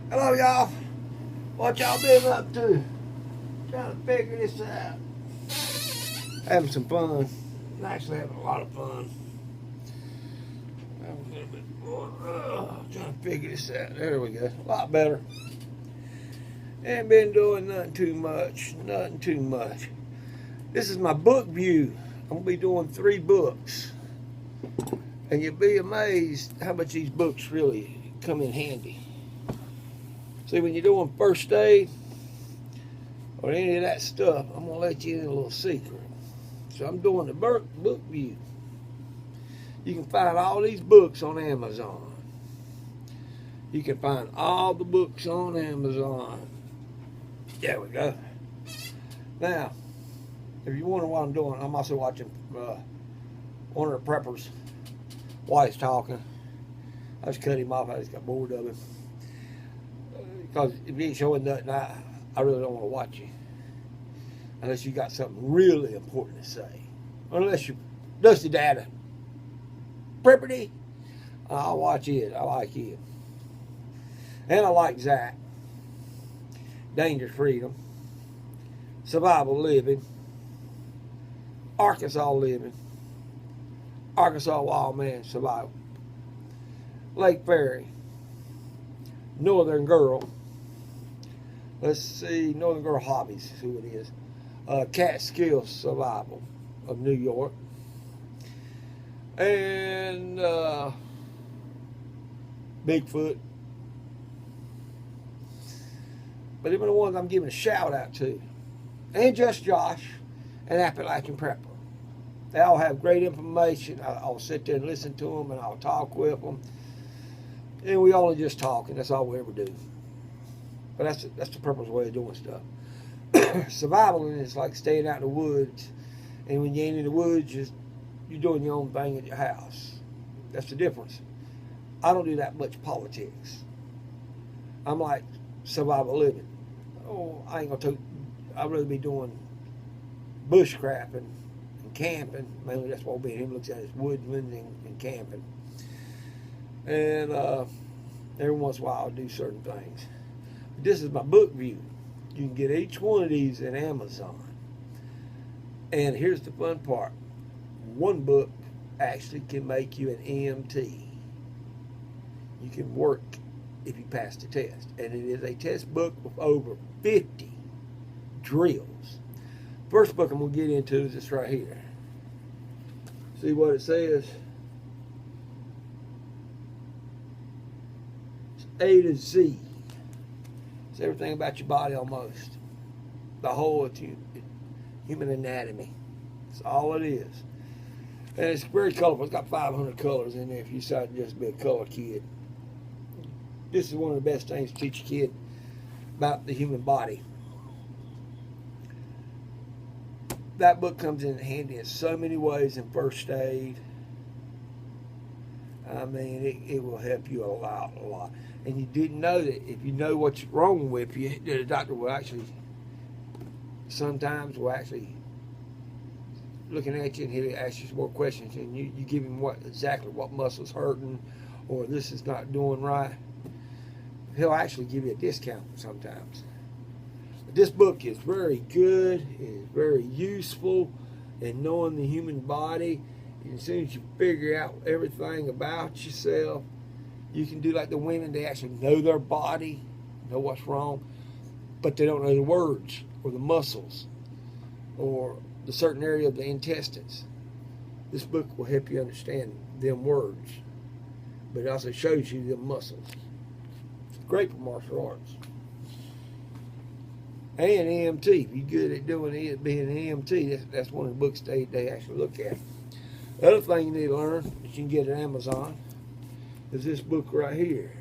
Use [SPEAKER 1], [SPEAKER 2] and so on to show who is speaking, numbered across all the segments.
[SPEAKER 1] Hello, y'all. What y'all been up to? Trying to figure this out. Having some fun. Actually having a lot of fun. Having a little bit more. Trying to figure this out. There we go. A lot better. Ain't been doing nothing too much. Nothing too much. This is my book view. I'm going to be doing 3 books. And you'll be amazed how much these books really come in handy. See, when you're doing first aid or any of that stuff, I'm going to let you in a little secret. So I'm doing the book view. You can find all these books on Amazon. You can find all the books on Amazon. There we go. Now, if you wonder what I'm doing, I'm also watching one of the preppers while he's talking. I just cut him off. I just got bored of him. Because if you ain't showing nothing, I really don't want to watch you. Unless you got something really important to say. Unless you're Dusty Data. Prepperty. I'll watch it. I like it. And I like Zach. Dangerous Freedom. Survival Living. Arkansas Living. Arkansas Wild Man Survival. Lake Ferry. Northern Girl. Let's see, Northern Girl Hobbies is who it is. Catskill Survival of New York. And Bigfoot. But even the ones I'm giving a shout out to. And Just Josh and Appalachian Prepper. They all have great information. I'll sit there and listen to them, and I'll talk with them. And we only just talk, and that's all we ever do. But that's the purpose way of doing stuff. Survival is like staying out in the woods, and when you ain't in the woods, you're doing your own thing at your house. That's the difference. I don't do that much politics. I'm like survival living. Oh, I ain't gonna I'd rather be doing bushcrapping and camping. Mainly that's what me and him looks at is woodland and camping. And every once in a while I'll do certain things. This is my book view. You can get each one of these at Amazon. And here's the fun part. One book actually can make you an EMT. You can work if you pass the test. And it is a test book with over 50 drills. First book I'm going to get into is this right here. See what it says? It's A to Z. It's everything about your body almost. The whole human anatomy. That's all it is. And it's very colorful. It's got 500 colors in there if you decide to just be a color kid. This is one of the best things to teach a kid about the human body. That book comes in handy in so many ways in first aid. I mean, it will help you a lot. And you didn't know that if you know what's wrong with you, the doctor will actually, sometimes will actually looking at you and he'll ask you some more questions and you give him exactly what muscle's hurting or this is not doing right. He'll actually give you a discount sometimes. But this book is very good, it's very useful in knowing the human body. And as soon as you figure out everything about yourself, you can do like the women, they actually know their body, know what's wrong, but they don't know the words or the muscles or the certain area of the intestines. This book will help you understand them words, but it also shows you them muscles. It's great for martial arts. And EMT, if you're good at doing it, being an EMT, that's one of the books they actually look at. The other thing you need to learn that you can get at Amazon is this book right here.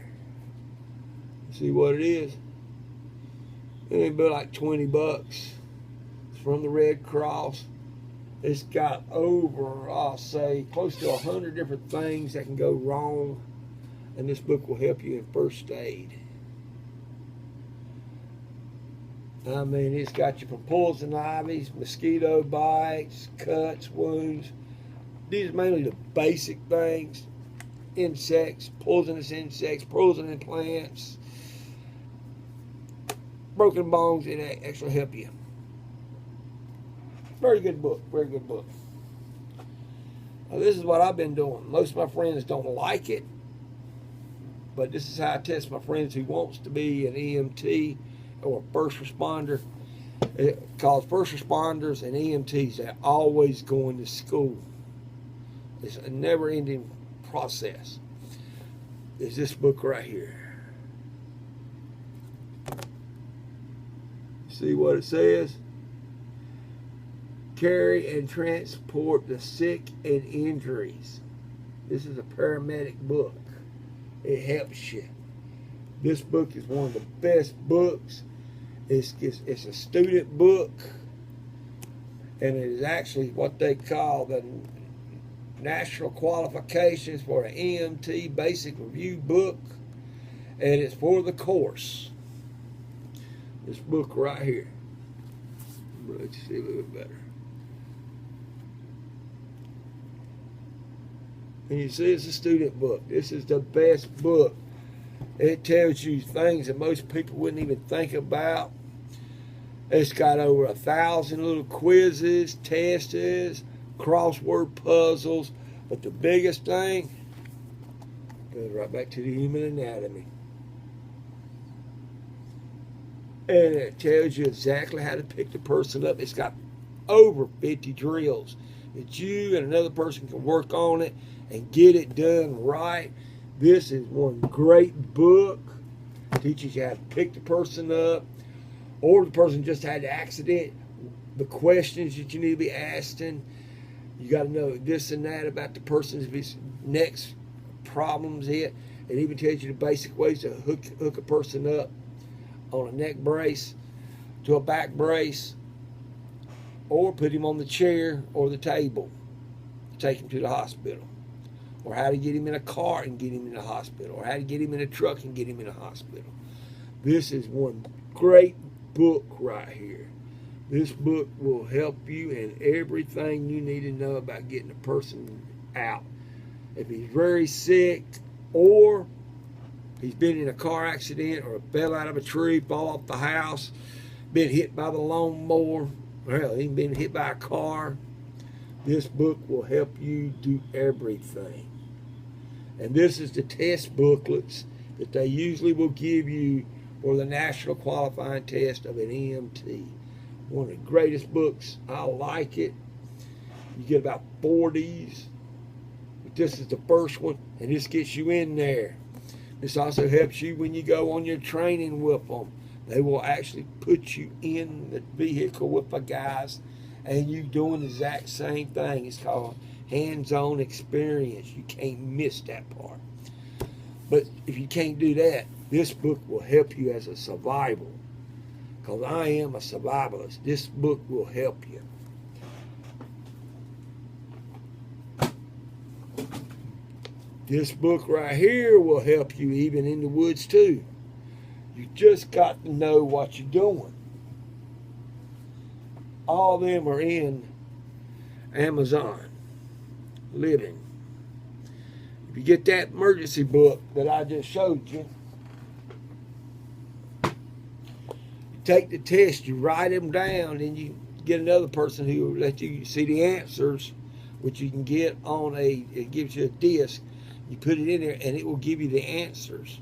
[SPEAKER 1] See what it is? It ain't but like 20 bucks. It's from the Red Cross. It's got over, I'll say, close to 100 different things that can go wrong. And this book will help you in first aid. I mean, it's got you from poison ivies, mosquito bites, cuts, wounds. These are mainly the basic things. Insects, poisonous plants, broken bones, it actually help you. Very good book. Very good book. Now, this is what I've been doing. Most of my friends don't like it, but this is how I test my friends who wants to be an EMT or a first responder. Because first responders and EMTs, they're always going to school. It's a never-ending process. Is this book right here. See what it says? Carry and transport the sick and injuries. This is a paramedic book. It helps you. This book is one of the best books. It's a student book, and it is actually what they call the National Qualifications for an EMT Basic Review book, and it's for the course. This book right here. Let's see a little bit better. And you see, it's a student book. This is the best book. It tells you things that most people wouldn't even think about. It's got over 1,000 little quizzes, tests, crossword puzzles. But the biggest thing goes right back to the human anatomy. And it tells you exactly how to pick the person up. It's got over 50 drills that you and another person can work on it and get it done right. This is one great book. Teaches you how to pick the person up, or the person just had an accident, the questions that you need to be asking. You got to know this and that about the person's next problems. It even tells you the basic ways to hook a person up on a neck brace to a back brace, or put him on the chair or the table, take him to the hospital, or how to get him in a car and get him in the hospital, or how to get him in a truck and get him in a hospital. This is one great book right here. This book will help you in everything you need to know about getting a person out. If he's very sick, or he's been in a car accident, or fell out of a tree, fall off the house, been hit by the lawnmower, or even been hit by a car, this book will help you do everything. And this is the test booklets that they usually will give you for the national qualifying test of an EMT. One of the greatest books. I like it. You get about 4 of these. But this is the first one, and this gets you in there. This also helps you when you go on your training with them. They will actually put you in the vehicle with the guys, and you doing the exact same thing. It's called hands-on experience. You can't miss that part. But if you can't do that, this book will help you as a survivor. Because I am a survivalist. This book will help you. This book right here will help you even in the woods too. You just got to know what you're doing. All of them are in Amazon Living. If you get that emergency book that I just showed you, you take the test, you write them down, and you get another person who will let you see the answers, which you can get on it gives you a disc. You put it in there, and it will give you the answers.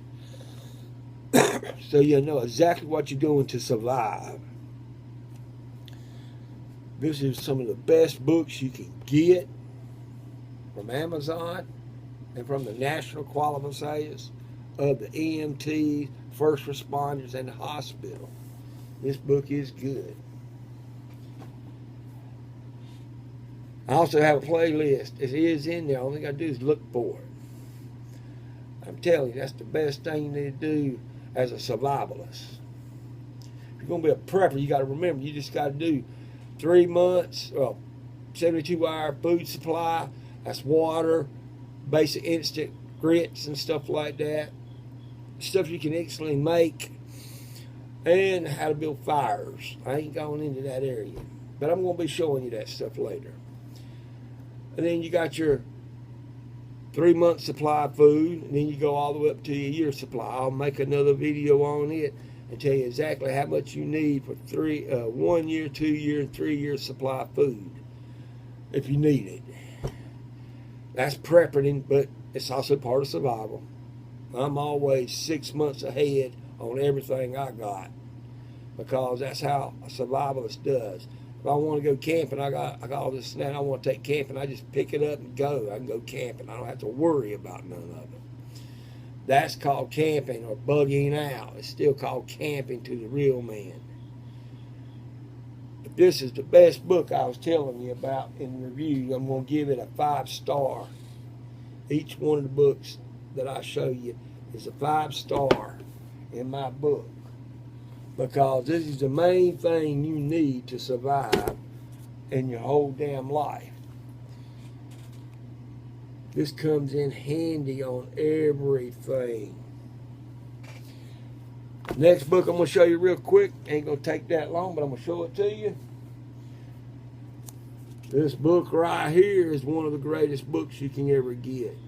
[SPEAKER 1] So you'll know exactly what you're doing to survive. This is some of the best books you can get from Amazon and from the national qualifiers of the EMTs, first responders, and the hospital. This book is good. I also have a playlist. It is in there. All you got to do is look for it. I'm telling you, that's the best thing you need to do as a survivalist. If you're going to be a prepper, you got to remember, you just got to do 3 months, 72-hour food supply. That's water, basic instant grits and stuff like that. Stuff you can instantly make. And how to build fires. I ain't going into that area. But I'm going to be showing you that stuff later. And then you got your 3-month supply of food, and then you go all the way up to your year supply. I'll make another video on it and tell you exactly how much you need for 1 year, 2 year, and 3 year supply of food if you need it. That's prepping, but it's also part of survival. I'm always 6 months ahead on everything I got because that's how a survivalist does. If I want to go camping, I got all this now. I want to take camping. I just pick it up and go. I can go camping. I don't have to worry about none of it. That's called camping or bugging out. It's still called camping to the real man. If this is the best book I was telling you about in review, I'm going to give it a 5-star. Each one of the books that I show you is a 5-star in my book, because this is the main thing you need to survive in your whole damn life. This comes in handy on everything. Next book I'm going to show you real quick. Ain't going to take that long, but I'm going to show it to you. This book right here is one of the greatest books you can ever get.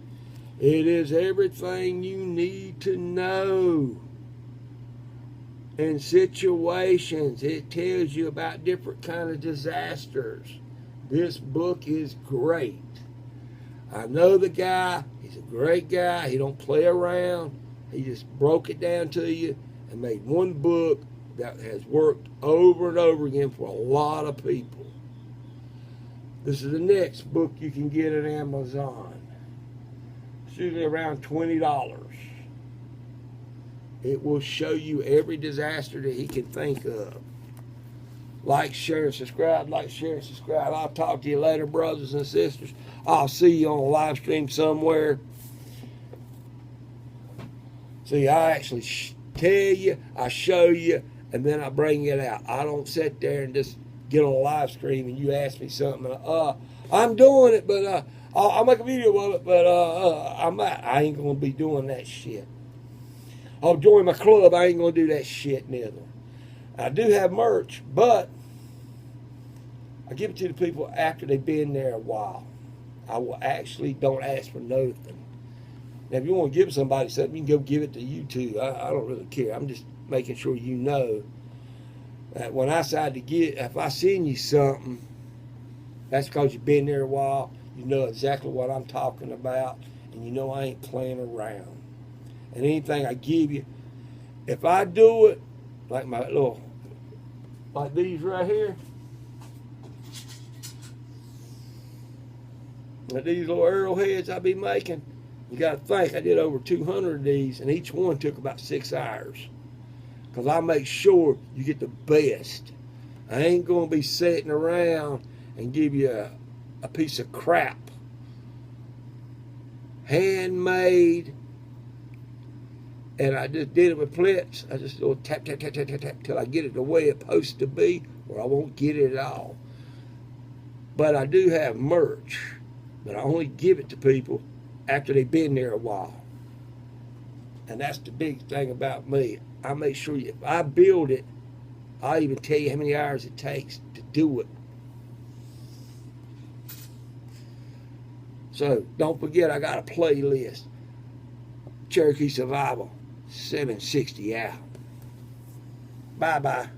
[SPEAKER 1] It is everything you need to know in situations. It tells you about different kind of disasters. This book is great. I know the guy. He's a great guy. He don't play around. He just broke it down to you and made one book that has worked over and over again for a lot of people. This is the next book you can get at Amazon. It's usually around $20. It will show you every disaster that he can think of. Like, share, and subscribe. Like, share, and subscribe. I'll talk to you later, brothers and sisters. I'll see you on a live stream somewhere. See, I actually tell you, I show you, and then I bring it out. I don't sit there and just get on a live stream and you ask me something. I'm doing it, but I'll make a video of it, but I ain't going to be doing that shit. I'll join my club. I ain't going to do that shit neither. I do have merch, but I give it to the people after they've been there a while. I will actually don't ask for nothing. Now, if you want to give somebody something, you can go give it to you too. I don't really care. I'm just making sure you know that when I decide to get, if I send you something, that's because you've been there a while. You know exactly what I'm talking about, and you know I ain't playing around. And anything I give you, if I do it, like my little, like these right here, like these little arrowheads I be making, you got to think I did over 200 of these, and each one took about 6 hours. Because I make sure you get the best. I ain't going to be sitting around and give you a piece of crap. Handmade. And I just did it with flips. I just go tap, tap, tap, tap, tap, tap, till I get it the way it's supposed to be, or I won't get it at all. But I do have merch, but I only give it to people after they've been there a while. And that's the big thing about me. I make sure if I build it, I'll even tell you how many hours it takes to do it. So don't forget, I got a playlist. Cherokee Survival 760 out. Bye-bye.